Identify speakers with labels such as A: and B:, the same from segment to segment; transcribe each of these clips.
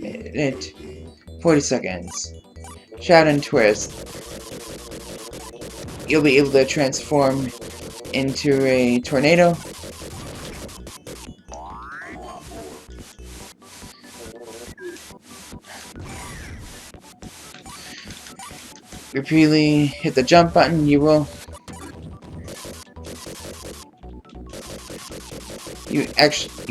A: minute, 40 seconds. Shout and twist. You'll be able to transform into a tornado. Repeatedly hit the jump button, you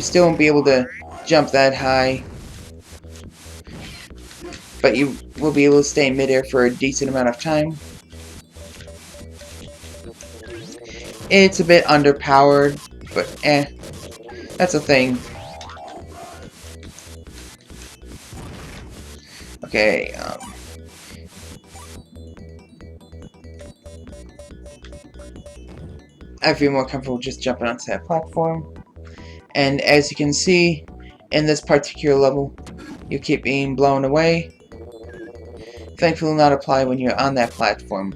A: still won't be able to jump that high, but you will be able to stay in midair for a decent amount of time. It's a bit underpowered, but that's a thing. Okay, I feel more comfortable just jumping onto that platform. And as you can see, in this particular level, you keep being blown away. Thankfully not apply when you're on that platform.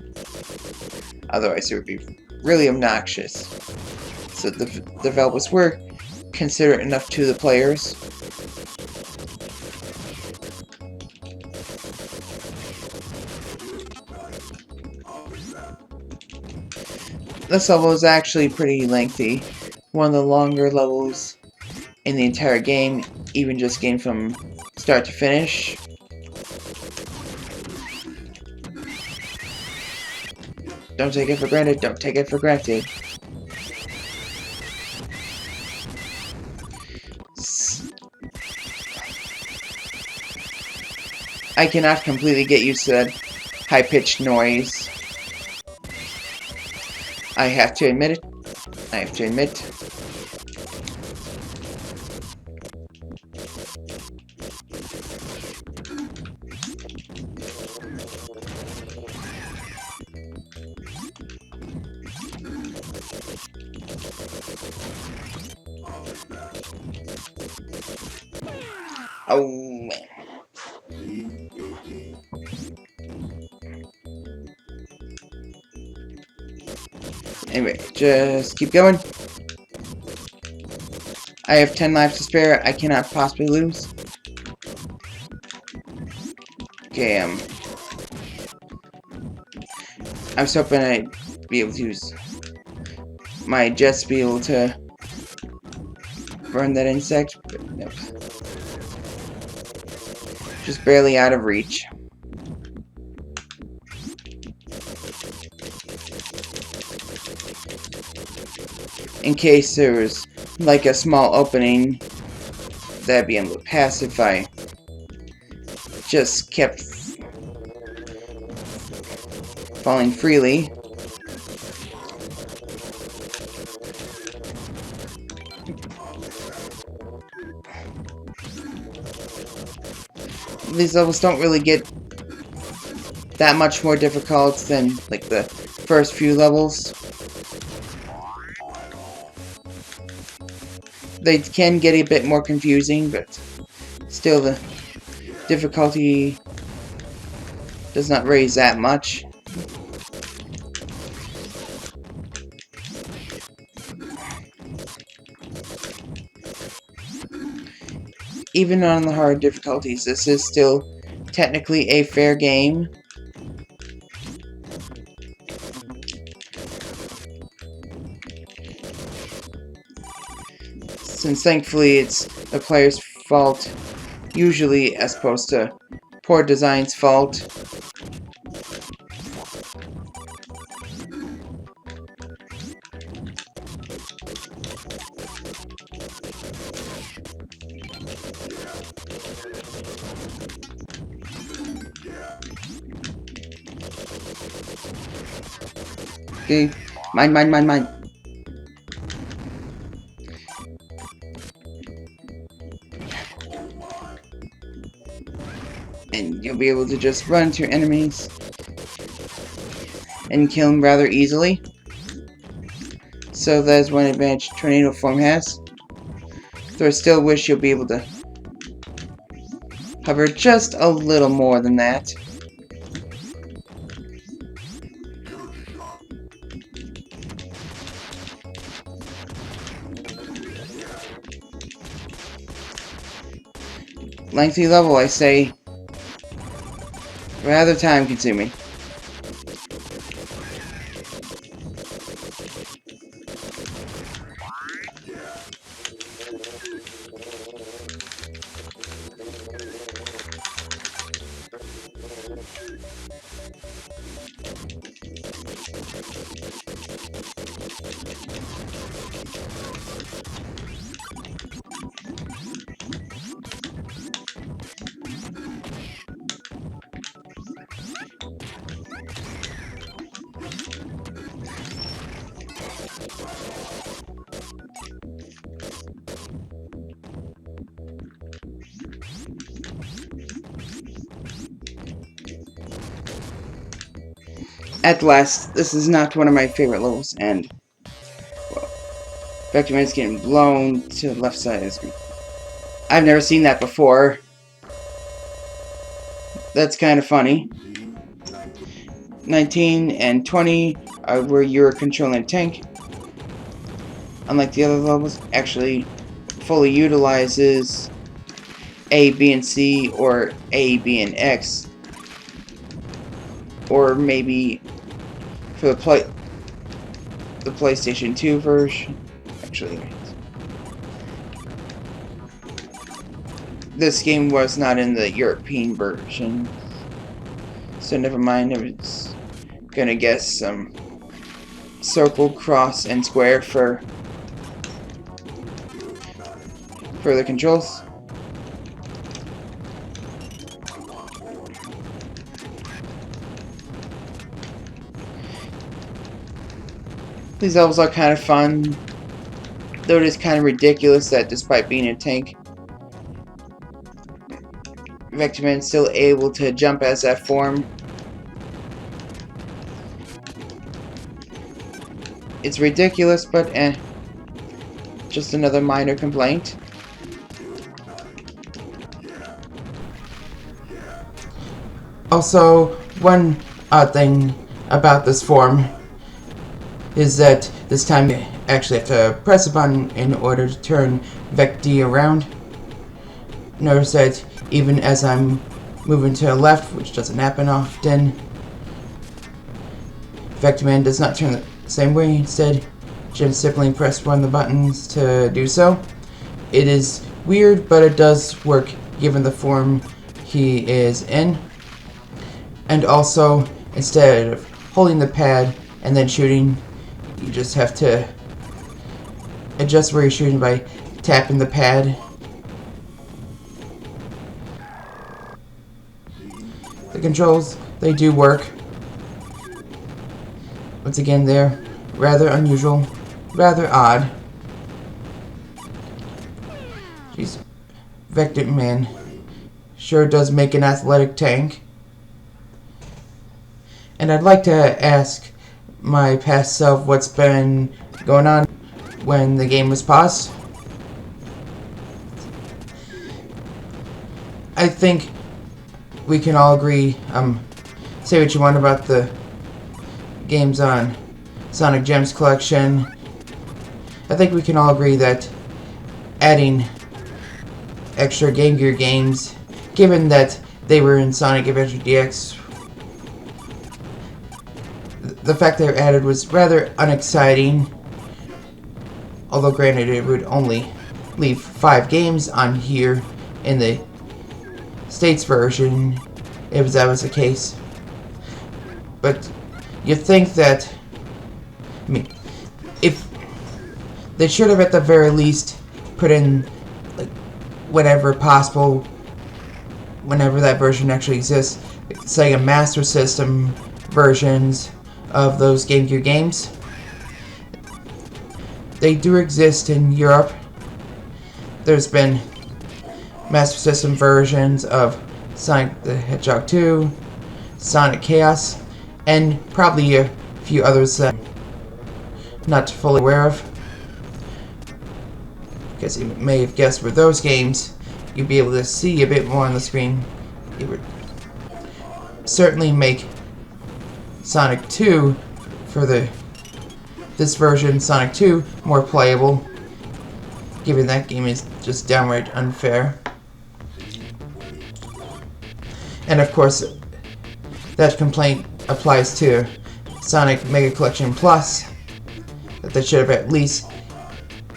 A: Otherwise it would be really obnoxious. So the developers were considerate enough to the players. This level is actually pretty lengthy. One of the longer levels in the entire game, even just game from start to finish. Don't take it for granted, don't take it for granted. I cannot completely get used to that high-pitched noise. I have to admit it. I have to admit. Oh, man. Anyway, just keep going. I have 10 lives to spare. I cannot possibly lose. Okay, I was hoping I'd be able to use my jets to be able to burn that insect, but nope. Just barely out of reach. In case there was like a small opening that'd be able to pass if I just kept falling freely. These levels don't really get that much more difficult than like the first few levels. They can get a bit more confusing, but still the difficulty does not raise that much. Even on the hard difficulties, this is still technically a fair game. Since thankfully it's the player's fault, usually, as opposed to poor design's fault. Okay, mine. And you'll be able to just run to your enemies and kill them rather easily. So that is one advantage tornado form has. Though I still wish you'll be able to hover just a little more than that. lengthy level, I say. Rather time consuming. At last, this is not one of my favorite levels, and well, Vectorman's getting blown to the left side of the screen. I've never seen that before. That's kind of funny. 19 and 20 are where you're controlling a tank. Unlike the other levels, actually fully utilizes A, B, and C, or A, B, and X. Or maybe for the PlayStation 2 version. Actually, this game was not in the European version, so never mind. I was gonna guess some circle, cross, and square for the controls. These levels are kind of fun, though it is kind of ridiculous that despite being a tank, Vectorman is still able to jump as that form. It's ridiculous, but just another minor complaint. Also, one odd thing about this form is that this time you actually have to press a button in order to turn VecD around. Notice that even as I'm moving to the left, which doesn't happen often, Vectorman does not turn the same way. Instead, just simply press one of the buttons to do so. It is weird, but it does work given the form he is in. And also, instead of holding the pad and then shooting, you just have to adjust where you're shooting by tapping the pad. The controls, they do work. Once again, they're rather unusual, rather odd. Jeez, Vectorman sure does make an athletic tank. And I'd like to ask my past self what's been going on when the game was paused. I think we can all agree, say what you want about the games on Sonic Gems Collection. I think we can all agree that adding extra Game Gear games, given that they were in Sonic Adventure DX, the fact they were added was rather unexciting. Although granted, it would only leave 5 games on here in the States version, if that was the case. But you'd think that, I mean, if they should have at the very least put in, like, whenever possible, whenever that version actually exists, Sega Master System versions of those Game Gear games. They do exist in Europe. There's been Master System versions of Sonic the Hedgehog 2, Sonic Chaos, and probably a few others that I'm not fully aware of. Because you may have guessed with those games, you'd be able to see a bit more on the screen. It would certainly make Sonic 2 for this version, Sonic 2, more playable, given that game is just downright unfair. And of course, that complaint applies to Sonic Mega Collection Plus, that they should have at least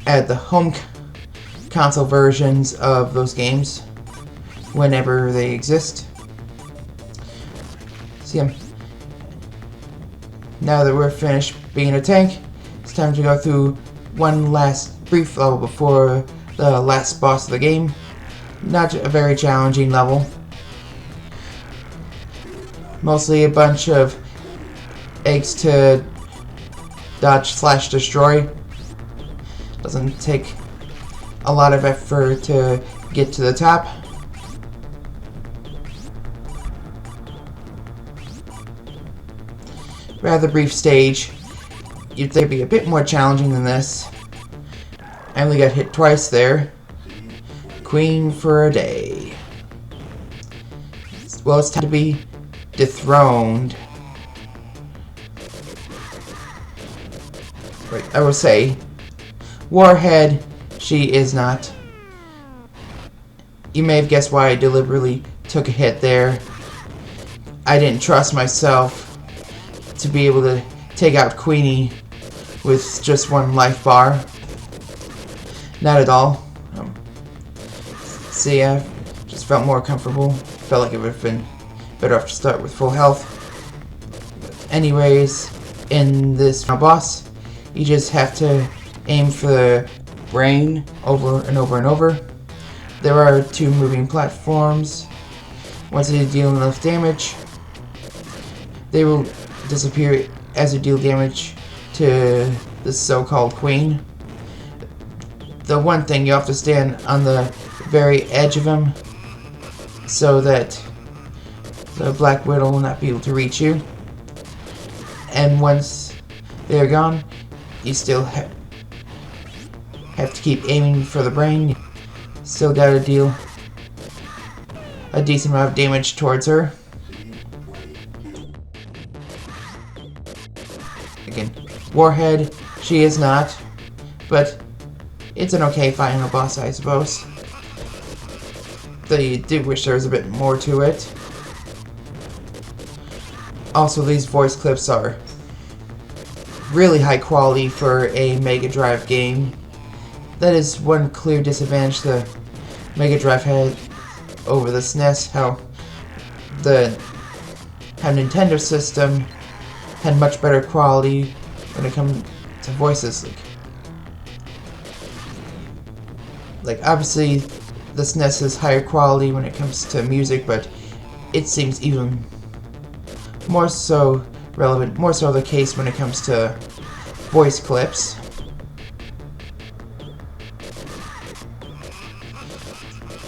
A: added the home console versions of those games whenever they exist. See, now that we're finished being a tank, it's time to go through one last brief level before the last boss of the game. Not a very challenging level. Mostly a bunch of eggs to dodge/destroy. Doesn't take a lot of effort to get to the top. Rather brief stage. You'd think it'd be a bit more challenging than this. I only got hit twice there. Queen for a day. Well, it's time to be dethroned. Right, I will say, Warhead, she is not. You may have guessed why I deliberately took a hit there. I didn't trust myself to be able to take out Queenie with just one life bar. Not at all. See, I just felt more comfortable. Felt like it would have been better off to start with full health. But anyways, in this final boss, you just have to aim for the brain over and over and over. There are 2 moving platforms. Once you deal enough damage, they will disappear as you deal damage to the so-called queen. The one thing, you have to stand on the very edge of them so that the Black Widow will not be able to reach you. And once they're gone, you still have to keep aiming for the brain. Still gotta deal a decent amount of damage towards her. Again, Warhead, she is not, but it's an okay final boss, I suppose. Though you do wish there was a bit more to it. Also, these voice clips are really high quality for a Mega Drive game. That is one clear disadvantage the Mega Drive had over the SNES, how Nintendo system had much better quality when it comes to voices. Like obviously the SNES is higher quality when it comes to music, but it seems even more so relevant, more so the case when it comes to voice clips.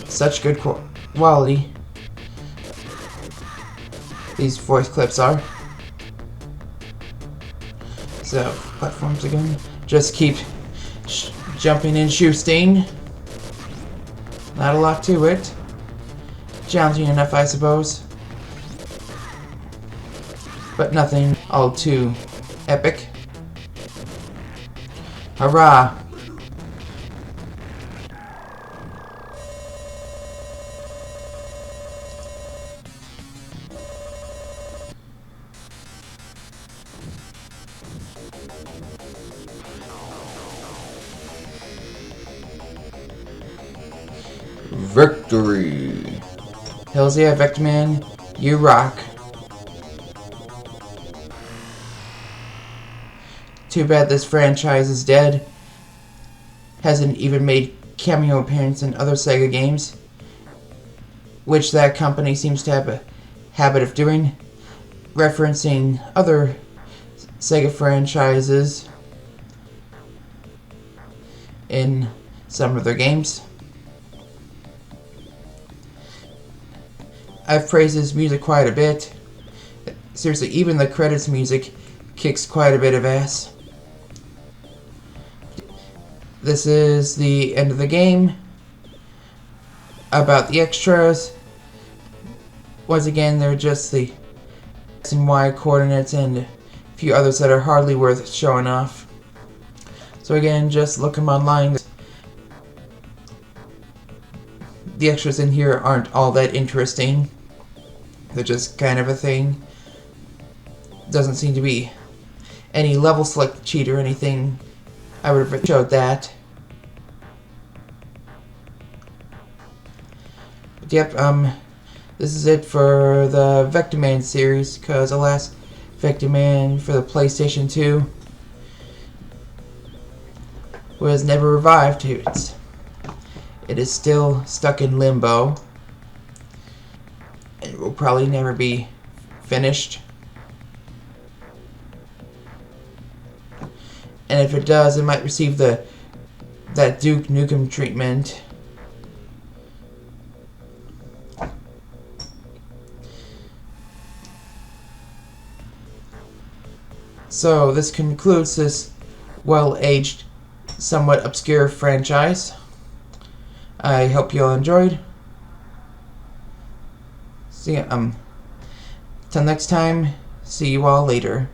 A: Such good quality these voice clips are. So, platforms again. Just keep jumping and shooting. Not a lot to it. Challenging enough, I suppose. But nothing all too epic. Hurrah! Victory! Hells yeah, Vectorman, you rock. Too bad this franchise is dead. Hasn't even made cameo appearance in other Sega games, which that company seems to have a habit of doing, referencing other Sega franchises in some of their games. I've praised his music quite a bit. Seriously, even the credits music kicks quite a bit of ass. This is the end of the game. About the extras. Once again, they're just the X and Y coordinates and a few others that are hardly worth showing off. So again, just look them online. The extras in here aren't all that interesting. They're just kind of a thing. Doesn't seem to be any level select cheat or anything. I would have showed that. But yep, this is it for the Vectorman series, because the last Vectorman for the PlayStation 2 was never revived. It is still stuck in limbo. It will probably never be finished. And if it does, it might receive that Duke Nukem treatment. So this concludes this well-aged, somewhat obscure franchise. I hope you all enjoyed. See, till next time, see you all later.